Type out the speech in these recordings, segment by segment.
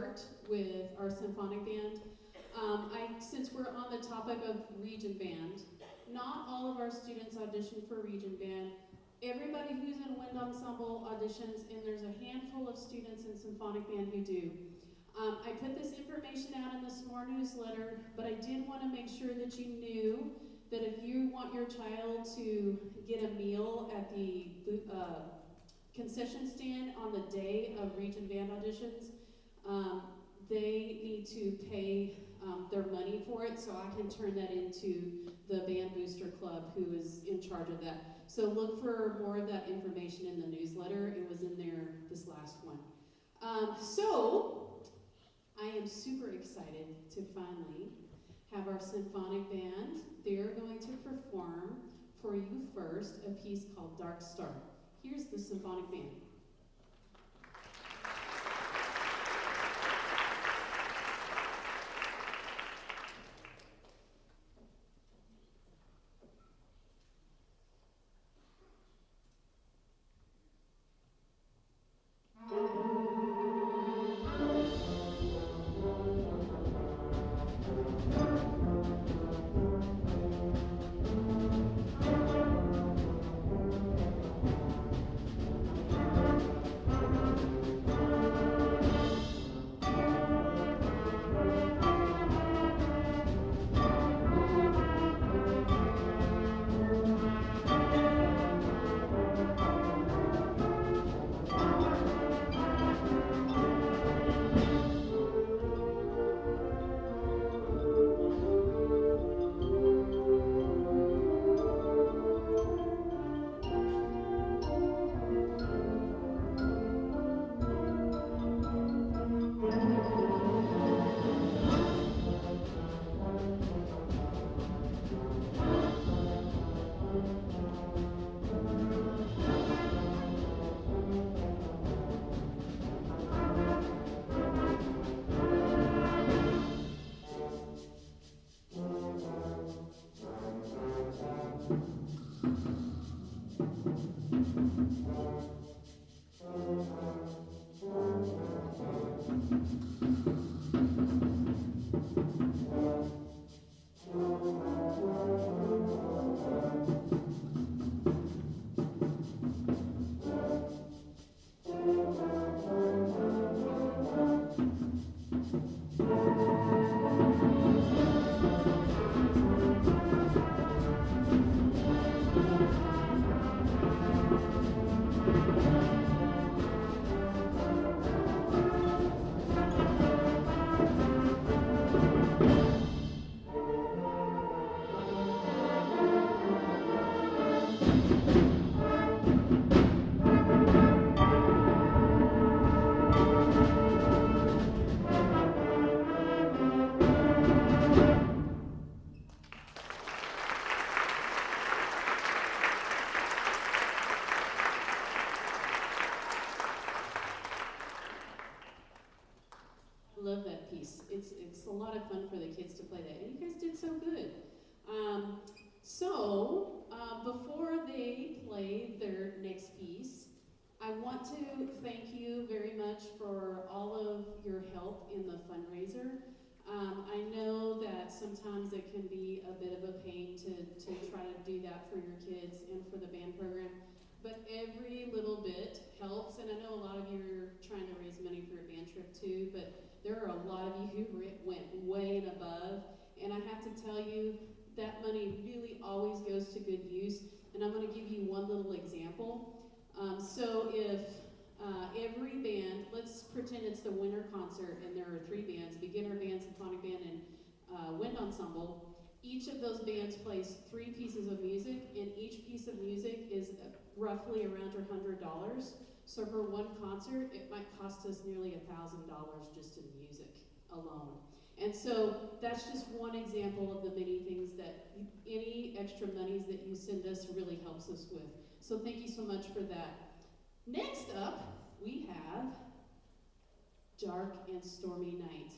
start with our symphonic band. Since we're on the topic of region band, not all of our students audition for region band. Everybody who's in wind ensemble auditions, and there's a handful of students in symphonic band who do. I put this information out in the SMORE newsletter, but I did want to make sure that you knew that if you want your child to get a meal at the concession stand on the day of region band auditions, they need to pay their money for it, so I can turn that into the Band Booster Club, who is in charge of that. So look for more of that information in the newsletter. It was in there this last one. So I am super excited to finally have our symphonic band. They're going to perform for you first a piece called Dark Star. Here's the symphonic band. Love that piece. It's a lot of fun for the kids to play that, and you guys did so good. Before they play their next piece, I want to thank you very much for all of your help in the fundraiser. I know that sometimes it can be a bit of a pain to try to do that for your kids and for the band program, but every little bit helps, and I know a lot of you are trying to raise money for a band trip too, but there are a lot of you who went way and above, and I have to tell you, that money really always goes to good use, and I'm going to give you one little example. So if every band, let's pretend it's the winter concert, and there are 3 bands, beginner band, symphonic band, and wind ensemble. Each of those bands plays 3 pieces of music, and each piece of music is roughly around $100. So for one concert, it might cost us nearly $1,000 just in music alone. And so that's just one example of the many things that any extra monies that you send us really helps us with. So thank you so much for that. Next up, we have Dark and Stormy Night.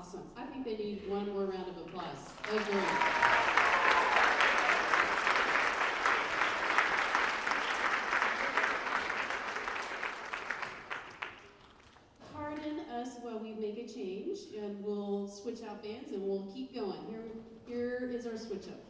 awesome. I think they need one more round of applause. Agree. Pardon us while we make a change, and we'll switch out bands and we'll keep going. Here is our switch up.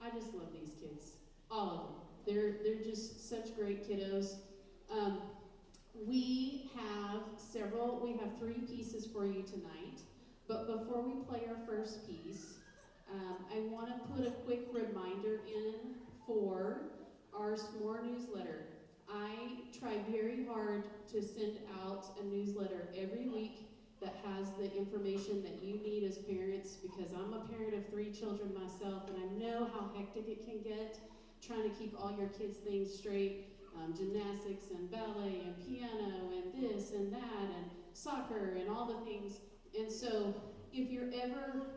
I just love these kids, all of them. They're just such great kiddos. Um, we have three pieces for you tonight. But before we play our first piece, I want to put a quick reminder in for our S'more newsletter. I try very hard to send out a newsletter every week that has the information that you need as parents, because I'm a parent of 3 children myself, and I know how hectic it can get trying to keep all your kids' things straight. Gymnastics and ballet and piano and this and that and soccer and all the things. And so if you're ever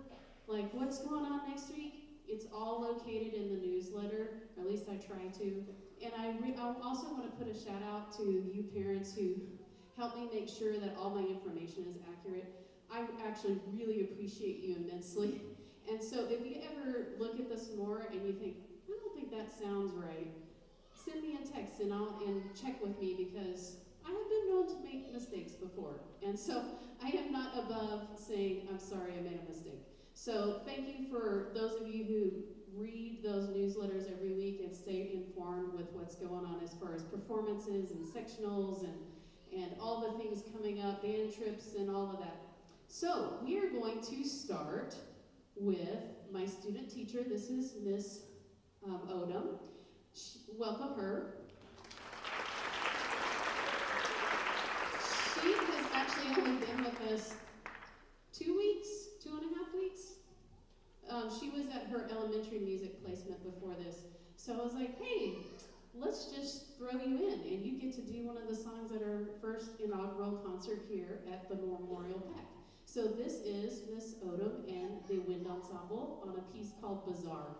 like, what's going on next week? It's all located in the newsletter, or at least I try to. And I also want to put a shout out to you parents who help me make sure that all my information is accurate. I actually really appreciate you immensely. And so if you ever look at this more and you think, I don't think that sounds right, send me a text and check with me, because I have been known to make mistakes before. And so I am not above saying, I'm sorry, I made a mistake. So thank you for those of you who read those newsletters every week and stay informed with what's going on as far as performances and sectionals and all the things coming up, band trips and all of that. So we are going to start with my student teacher. This is Miss Odom. Welcome her. She has actually only been with us 2 weeks, 2.5 weeks. She was at her elementary music placement before this. So I was like, hey, let's just throw you in, and you get to do one of the songs at our first inaugural concert here at the Memorial PAC. So this is Miss Odom and the Wind Ensemble on a piece called Bazaar.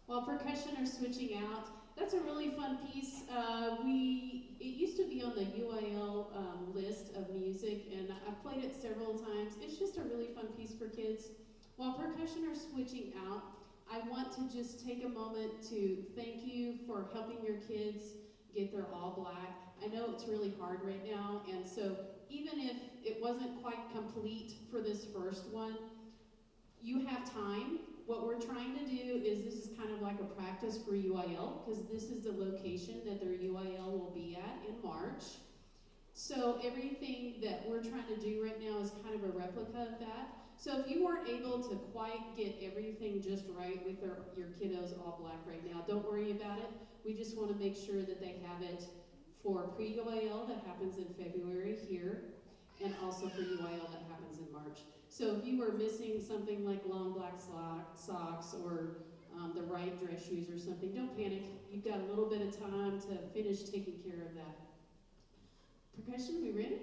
While percussion are switching out, that's a really fun piece. It used to be on the UIL list of music, and I've played it several times. It's just a really fun piece for kids. While percussion are switching out, I want to just take a moment to thank you for helping your kids get their all black. I know it's really hard right now, and so even if it wasn't quite complete for this first one, you have time. What we're trying to do is, this is kind of like a practice for UIL, because this is the location that their UIL will be at in March. So everything that we're trying to do right now is kind of a replica of that. So if you weren't able to quite get everything just right with your kiddos all black right now, don't worry about it. We just want to make sure that they have it for pre-UIL that happens in February here, and also for UIL that happens in March. So if you were missing something like long black socks or the right dress shoes or something, don't panic. You've got a little bit of time to finish taking care of that. Percussion, we ready?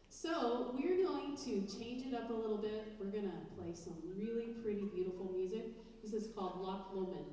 So we're going to change it up a little bit. We're going to play some really pretty, beautiful music. This is called Loch Lomond.